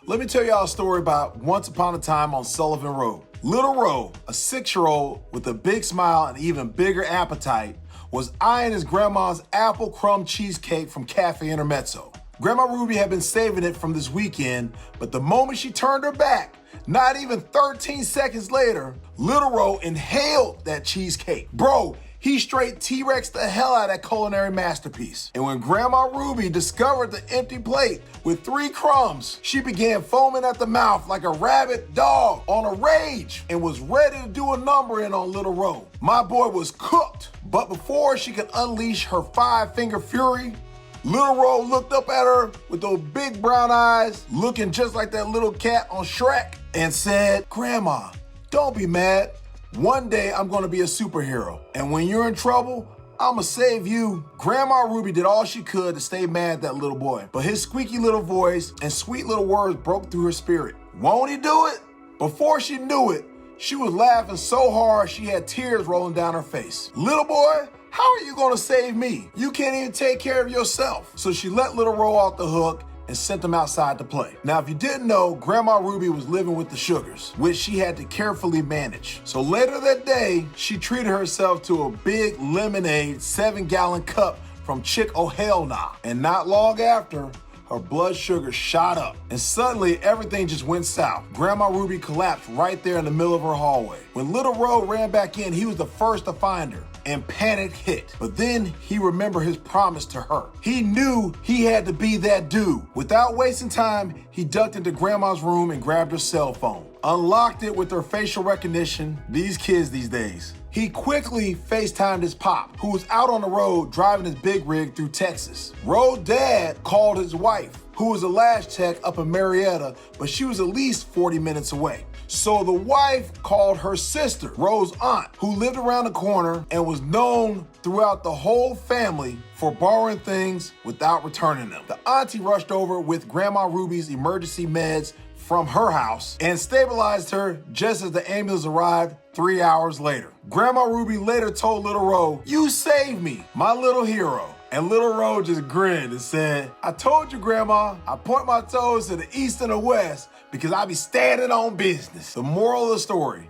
Let me tell y'all a story about once upon a time on Sullivan Road. Little Ro, a 6-year-old with a big smile and even bigger appetite, was eyeing his grandma's apple crumb cheesecake from Cafe Intermezzo. Grandma Ruby had been saving it from this weekend, but the moment she turned her back, not even 13 seconds later, Little Ro inhaled that cheesecake. Bro, he straight T-Rex the hell out of that culinary masterpiece. And when Grandma Ruby discovered the empty plate with 3 crumbs, she began foaming at the mouth like a rabid dog on a rage and was ready to do a number in on Little Ro. My boy was cooked, but before she could unleash her 5-finger fury, Little Ro looked up at her with those big brown eyes, looking just like that little cat on Shrek, and said, "Grandma, don't be mad. One day I'm gonna be a superhero, and when you're in trouble, I'ma save you." Grandma Ruby did all she could to stay mad at that little boy, but his squeaky little voice and sweet little words broke through her spirit. Won't he do it? Before she knew it, she was laughing so hard she had tears rolling down her face. "Little boy, how are you gonna save me? You can't even take care of yourself." So she let Little Ro off the hook and sent him outside to play. Now, if you didn't know, Grandma Ruby was living with the sugars, which she had to carefully manage. So later that day, she treated herself to a big lemonade 7-gallon cup from Chick Oh Nah. And not long after, her blood sugar shot up, and suddenly everything just went south. Grandma Ruby collapsed right there in the middle of her hallway. When Little Ro ran back in, he was the first to find her, and panic hit. But then he remembered his promise to her. He knew he had to be that dude. Without wasting time, he ducked into Grandma's room and grabbed her cell phone, unlocked it with her facial recognition. These kids these days. He quickly FaceTimed his pop, who was out on the road driving his big rig through Texas. Ro's dad called his wife, who was a lash tech up in Marietta, but she was at least 40 minutes away. So the wife called her sister, Ro's aunt, who lived around the corner and was known throughout the whole family for borrowing things without returning them. The auntie rushed over with Grandma Ruby's emergency meds from her house and stabilized her just as the ambulance arrived 3 hours later. Grandma Ruby later told Little Ro, "You saved me, my little hero." And Little Ro just grinned and said, "I told you, Grandma, I point my toes to the east and the west because I be standing on business." The moral of the story,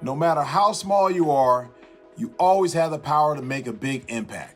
no matter how small you are, you always have the power to make a big impact.